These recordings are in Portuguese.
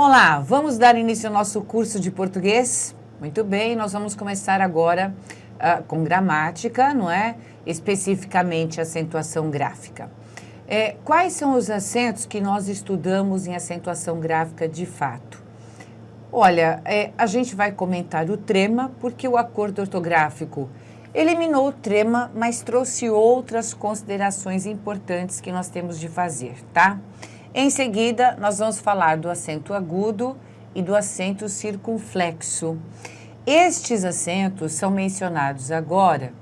Olá, vamos dar início ao nosso curso de português? Muito bem, nós vamos começar agora com gramática, não é? Especificamente acentuação gráfica. Quais são os acentos que nós estudamos em acentuação gráfica de fato? Olha, a gente vai comentar o trema, porque o acordo ortográfico eliminou o trema, mas trouxe outras considerações importantes que nós temos de fazer, tá? Em seguida, nós vamos falar do acento agudo e do acento circunflexo. Estes acentos são mencionados agora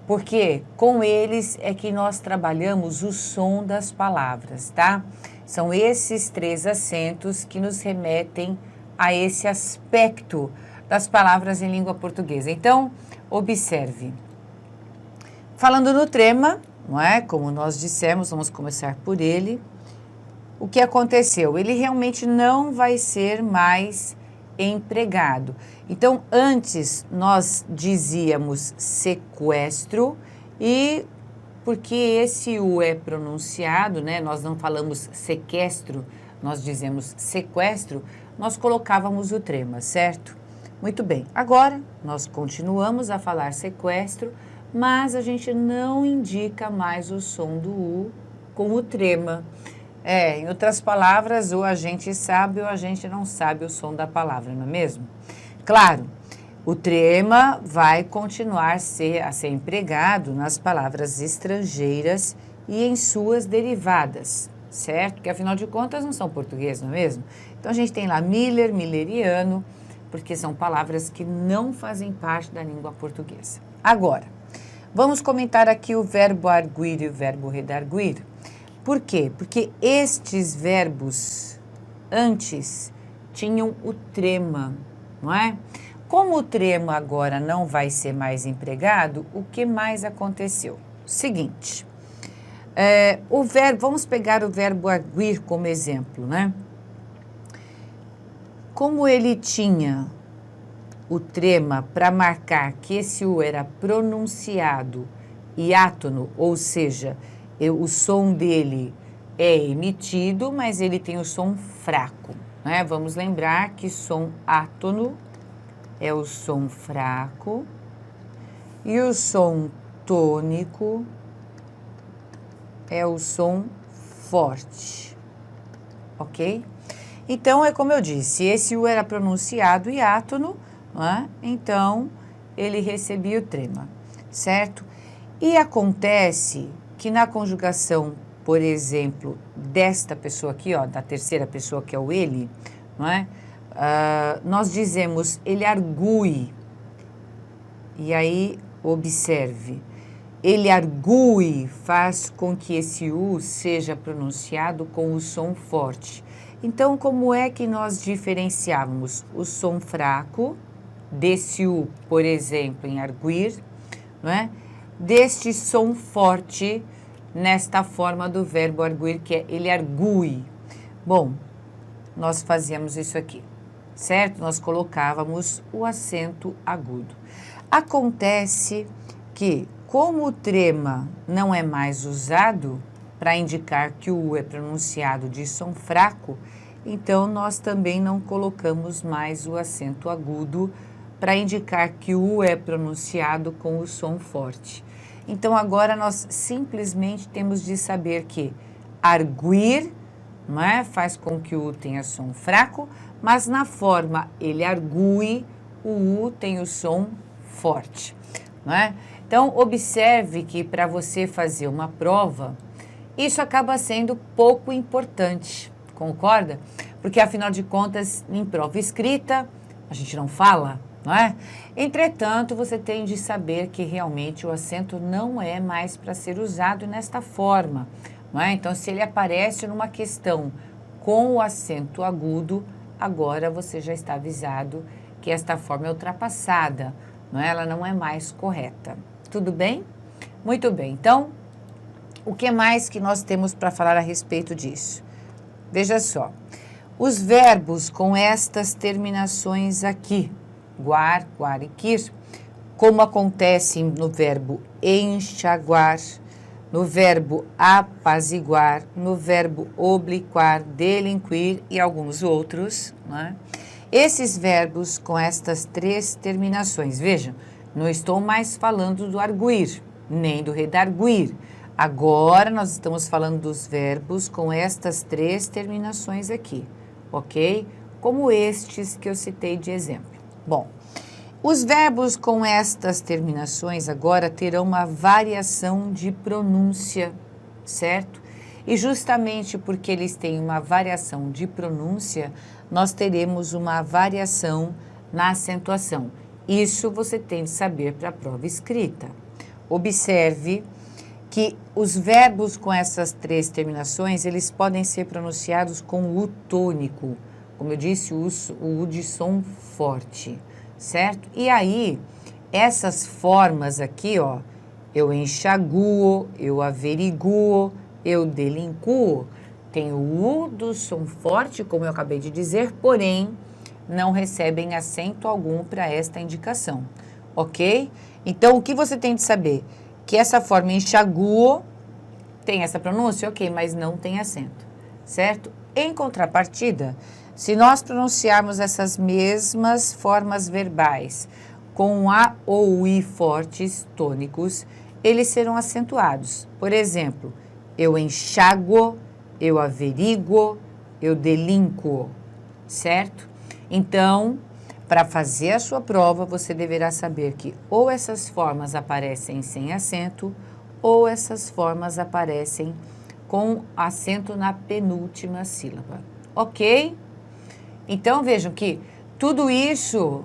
porque com eles é que nós trabalhamos o som das palavras, tá? São esses três acentos que nos remetem a esse aspecto das palavras em língua portuguesa. Então, observe. Falando no trema, não é? Como nós dissemos, vamos começar por ele. O que aconteceu? Ele realmente não vai ser mais empregado. Então, antes nós dizíamos sequestro e porque esse U é pronunciado, né? Nós não falamos sequestro, nós dizemos sequestro, nós colocávamos o trema, certo? Muito bem. Agora, nós continuamos a falar sequestro, mas a gente não indica mais o som do U com o trema. Em outras palavras, ou a gente sabe ou a gente não sabe o som da palavra, não é mesmo? Claro, o trema vai continuar a ser empregado nas palavras estrangeiras e em suas derivadas, certo? Porque, afinal de contas, não são português, não é mesmo? Então, a gente tem lá Miller, milleriano, porque são palavras que não fazem parte da língua portuguesa. Agora, vamos comentar aqui o verbo arguir e o verbo redarguir. Por quê? Porque estes verbos antes tinham o trema, não é? Como o trema agora não vai ser mais empregado, o que mais aconteceu? Seguinte, vamos pegar o verbo arguir como exemplo, né? Como ele tinha o trema para marcar que esse U era pronunciado e átono, ou seja, o som dele é emitido, mas ele tem o som fraco, né? Vamos lembrar que som átono é o som fraco e o som tônico é o som forte, ok? Então, é como eu disse, esse U era pronunciado e átono, né? Então, ele recebia o trema, certo? E acontece que na conjugação, por exemplo, desta pessoa aqui, ó, da terceira pessoa que é o ele, não é? Nós dizemos ele argue. E aí, observe, ele argue faz com que esse U seja pronunciado com o som forte. Então, como é que nós diferenciávamos o som fraco desse U, por exemplo, em arguir, não é? Deste som forte nesta forma do verbo arguir, que é ele argue. Bom, nós fazíamos isso aqui, certo? Nós colocávamos o acento agudo. Acontece que, como o trema não é mais usado para indicar que o U é pronunciado de som fraco, então nós também não colocamos mais o acento agudo para indicar que o U é pronunciado com o som forte. Então, agora nós simplesmente temos de saber que arguir, não é? Faz com que o U tenha som fraco, mas na forma ele argue, o U tem o som forte, não é? Então, observe que para você fazer uma prova, isso acaba sendo pouco importante, concorda? Porque, afinal de contas, em prova escrita, a gente não fala, não é? Entretanto, você tem de saber que realmente o acento não é mais para ser usado nesta forma, não é? Então, se ele aparece numa questão com o acento agudo, agora você já está avisado que esta forma é ultrapassada, não é? Ela não é mais correta. Tudo bem? Muito bem. Então, o que mais que nós temos para falar a respeito disso? Veja só, os verbos com estas terminações aqui, guar, guariquir, como acontece no verbo enxaguar, no verbo apaziguar, no verbo obliquar, delinquir e alguns outros, né? Esses verbos com estas 3 terminações, vejam, não estou mais falando do arguir, nem do redarguir. Agora nós estamos falando dos verbos com estas 3 terminações aqui, ok? Como estes que eu citei de exemplo. Bom, os verbos com estas terminações agora terão uma variação de pronúncia, certo? E justamente porque eles têm uma variação de pronúncia, nós teremos uma variação na acentuação. Isso você tem de saber para a prova escrita. Observe que os verbos com essas 3 terminações, eles podem ser pronunciados com U tônico, como eu disse, o U de som forte, certo? E aí, essas formas aqui, ó, eu enxaguo, eu averiguo, eu delinquo, tem o U do som forte, como eu acabei de dizer, porém, não recebem acento algum para esta indicação, ok? Então, o que você tem de saber? Que essa forma enxaguo tem essa pronúncia, ok, mas não tem acento, certo? Em contrapartida, se nós pronunciarmos essas mesmas formas verbais com A ou I fortes, tônicos, eles serão acentuados. Por exemplo, eu enxaguo, eu averiguo, eu delinquo, certo? Então, para fazer a sua prova, você deverá saber que ou essas formas aparecem sem acento, ou essas formas aparecem com acento na penúltima sílaba, ok? Então, vejam que tudo isso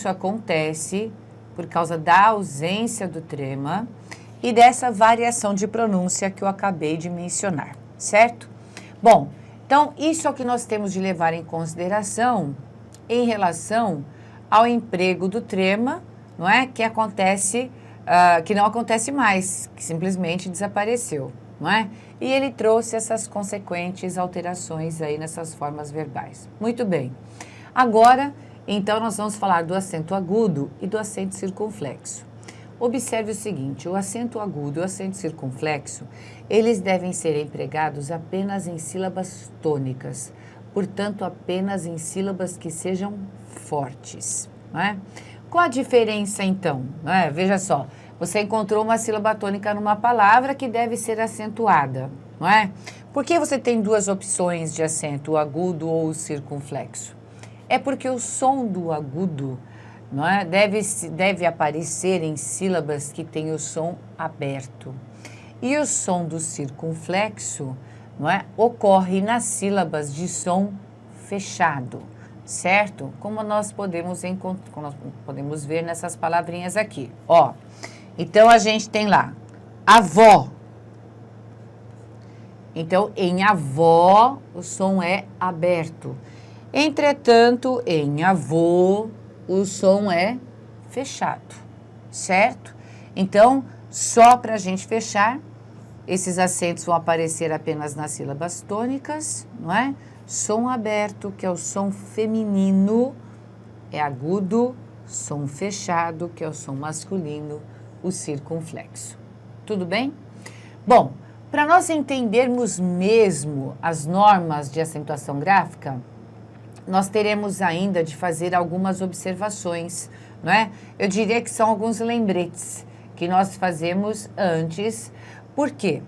acontece por causa da ausência do trema e dessa variação de pronúncia que eu acabei de mencionar, certo? Bom, então, isso é o que nós temos de levar em consideração em relação ao emprego do trema, não é? Que acontece, que não acontece mais, que simplesmente desapareceu, não é? E ele trouxe essas consequentes alterações aí nessas formas verbais. Muito bem. Agora, então, nós vamos falar do acento agudo e do acento circunflexo. Observe o seguinte, o acento agudo e o acento circunflexo, eles devem ser empregados apenas em sílabas tônicas, portanto, apenas em sílabas que sejam fortes, não é? Qual a diferença, então? Não é? Veja só, você encontrou uma sílaba tônica numa palavra que deve ser acentuada, não é? Por que você tem 2 opções de acento, o agudo ou o circunflexo? É porque o som do agudo, não é? Deve aparecer em sílabas que têm o som aberto. E o som do circunflexo, não é? Ocorre nas sílabas de som fechado, certo? Como nós podemos ver nessas palavrinhas aqui, ó. Então, a gente tem lá, avó. Então, em avó, o som é aberto. Entretanto, em avô, o som é fechado, certo? Então, só para a gente fechar, esses acentos vão aparecer apenas nas sílabas tônicas, não é? Som aberto, que é o som feminino, é agudo. Som fechado, que é o som masculino, o circunflexo. Tudo bem? Bom, para nós entendermos mesmo as normas de acentuação gráfica, nós teremos ainda de fazer algumas observações, não é? Eu diria que são alguns lembretes que nós fazemos antes. Por quê?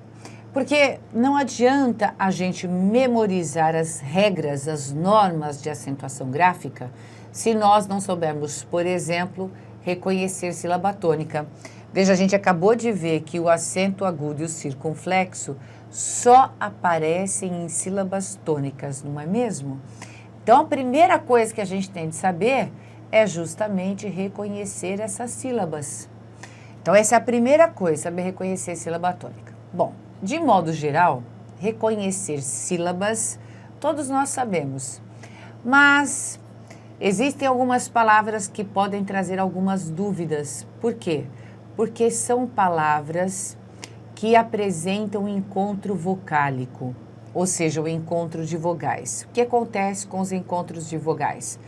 Porque não adianta a gente memorizar as regras, as normas de acentuação gráfica, se nós não soubermos, por exemplo, reconhecer sílaba tônica. Veja, a gente acabou de ver que o acento agudo e o circunflexo só aparecem em sílabas tônicas, não é mesmo? Então, a primeira coisa que a gente tem de saber é justamente reconhecer essas sílabas. Então, essa é a primeira coisa, saber reconhecer sílaba tônica. Bom, de modo geral, reconhecer sílabas, todos nós sabemos. Mas existem algumas palavras que podem trazer algumas dúvidas. Por quê? Porque são palavras que apresentam encontro vocálico, ou seja, o encontro de vogais. O que acontece com os encontros de vogais?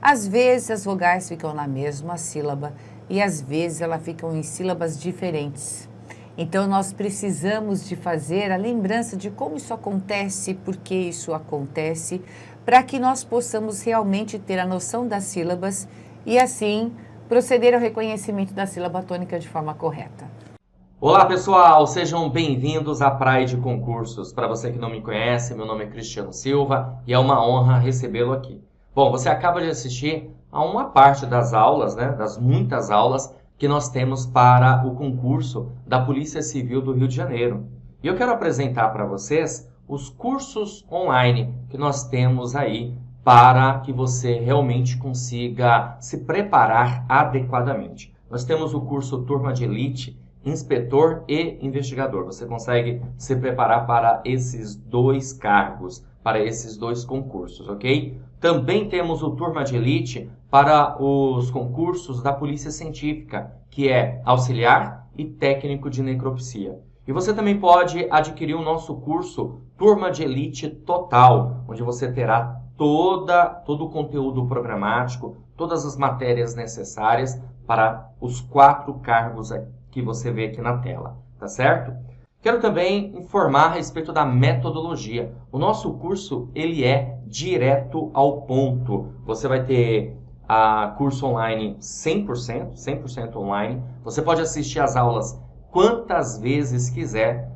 Às vezes as vogais ficam na mesma sílaba e às vezes elas ficam em sílabas diferentes. Então, nós precisamos de fazer a lembrança de como isso acontece, por que isso acontece, para que nós possamos realmente ter a noção das sílabas e, assim, proceder ao reconhecimento da sílaba tônica de forma correta. Olá pessoal, sejam bem-vindos à Praia de Concursos. Para você que não me conhece, meu nome é Cristiano Silva e é uma honra recebê-lo aqui. Bom, você acaba de assistir a uma parte das aulas, das muitas aulas que nós temos para o concurso da Polícia Civil do Rio de Janeiro. E eu quero apresentar para vocês os cursos online que nós temos aí para que você realmente consiga se preparar adequadamente. Nós temos o curso Turma de Elite, inspetor e investigador. Você consegue se preparar para esses dois cargos, para esses dois concursos, ok? Também temos o Turma de Elite para os concursos da Polícia Científica, que é auxiliar e técnico de necropsia. E você também pode adquirir o nosso curso Turma de Elite Total, onde você terá todo o conteúdo programático, todas as matérias necessárias para os 4 cargos que você vê aqui na tela, tá certo? Quero também informar a respeito da metodologia. O nosso curso, ele é direto ao ponto. Você vai ter curso online 100% online. Você pode assistir as aulas quantas vezes quiser.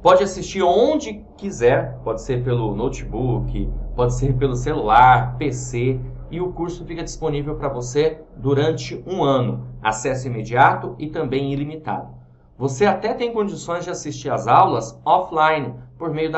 Pode assistir onde quiser. Pode ser pelo notebook, pode ser pelo celular, PC. E o curso fica disponível para você durante um ano. Acesso imediato e também ilimitado. Você até tem condições de assistir as aulas offline, por meio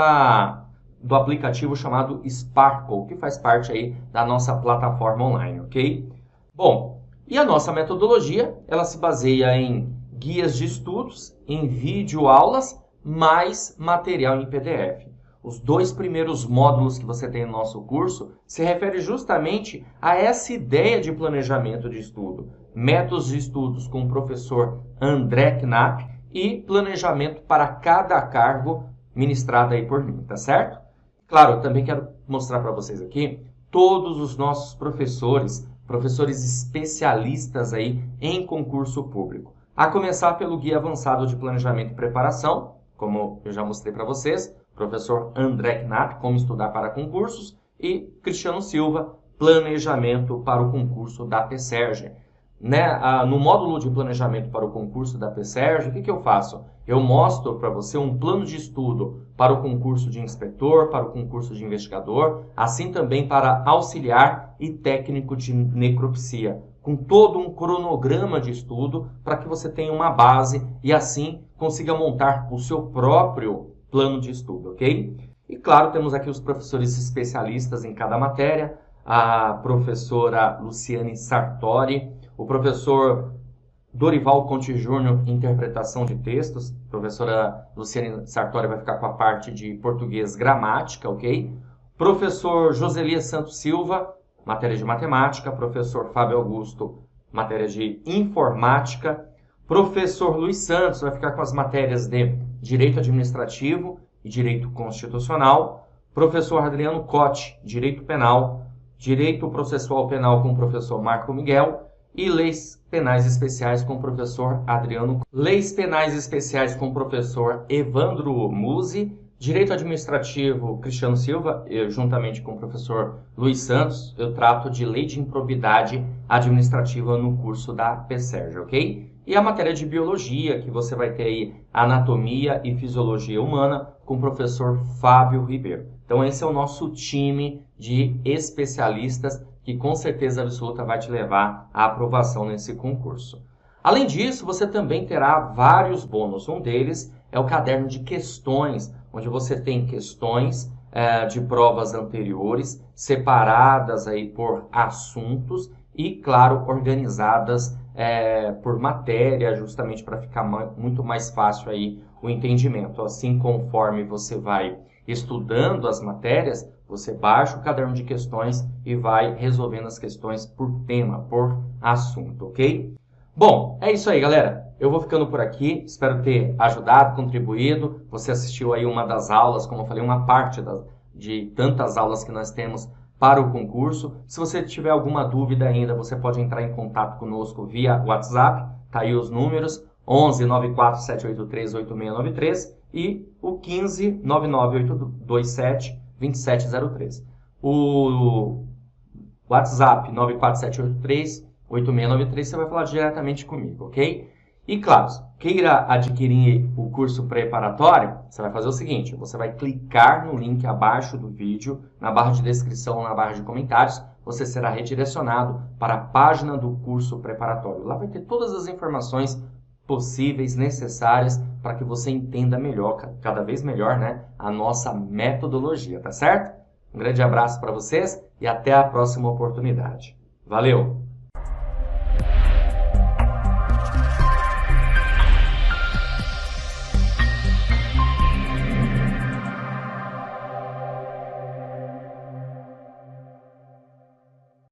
do aplicativo chamado Sparkle, que faz parte aí da nossa plataforma online, ok? Bom, e a nossa metodologia, ela se baseia em guias de estudos, em videoaulas, mais material em PDF. Os 2 primeiros módulos que você tem no nosso curso se refere justamente a essa ideia de planejamento de estudo. Métodos de estudos com o professor André Knapp e planejamento para cada cargo ministrado aí por mim, tá certo? Claro, eu também quero mostrar para vocês aqui todos os nossos professores especialistas aí em concurso público. A começar pelo Guia Avançado de Planejamento e Preparação, como eu já mostrei para vocês, professor André Knapp, como estudar para concursos, e Cristiano Silva, planejamento para o concurso da PSERG. No módulo de planejamento para o concurso da PSERG, o que eu faço? Eu mostro para você um plano de estudo para o concurso de inspetor, para o concurso de investigador, assim também para auxiliar e técnico de necropsia, com todo um cronograma de estudo para que você tenha uma base e assim consiga montar o seu próprio plano de estudo, ok? E claro, temos aqui os professores especialistas em cada matéria, a professora Luciane Sartori, o professor Dorival Conte Júnior, interpretação de textos, a professora Luciane Sartori vai ficar com a parte de português gramática, ok? Professor Joselias Santos Silva, matéria de matemática, professor Fábio Augusto, matéria de informática, professor Luiz Santos vai ficar com as matérias de Direito Administrativo e Direito Constitucional. Professor Adriano Cote, Direito Penal. Direito Processual Penal com o professor Marco Miguel. E Leis Penais Especiais com o professor Adriano. Leis Penais Especiais com o professor Evandro Musi. Direito Administrativo, Cristiano Silva, eu, juntamente com o professor Luiz Santos, eu trato de Lei de Improbidade Administrativa no curso da PSERG, ok? E a matéria de Biologia, que você vai ter aí Anatomia e Fisiologia Humana, com o professor Fábio Ribeiro. Então esse é o nosso time de especialistas que com certeza absoluta vai te levar à aprovação nesse concurso. Além disso, você também terá vários bônus. Um deles é o caderno de questões, onde você tem questões de provas anteriores, separadas aí por assuntos e, claro, organizadas por matéria, justamente para ficar muito mais fácil aí o entendimento. Assim, conforme você vai estudando as matérias, você baixa o caderno de questões e vai resolvendo as questões por tema, por assunto, ok? Bom, é isso aí, galera. Eu vou ficando por aqui, espero ter ajudado, contribuído. Você assistiu aí uma das aulas, como eu falei, uma parte de tantas aulas que nós temos para o concurso. Se você tiver alguma dúvida ainda, você pode entrar em contato conosco via WhatsApp, tá aí os números, 11 94783 8693 e o 15 99827 2703. O WhatsApp 94783 8693, você vai falar diretamente comigo, ok? E claro, queira adquirir o curso preparatório, você vai fazer o seguinte, você vai clicar no link abaixo do vídeo, na barra de descrição ou na barra de comentários, você será redirecionado para a página do curso preparatório. Lá vai ter todas as informações possíveis, necessárias, para que você entenda melhor, cada vez melhor, né, a nossa metodologia, tá certo? Um grande abraço para vocês e até a próxima oportunidade. Valeu!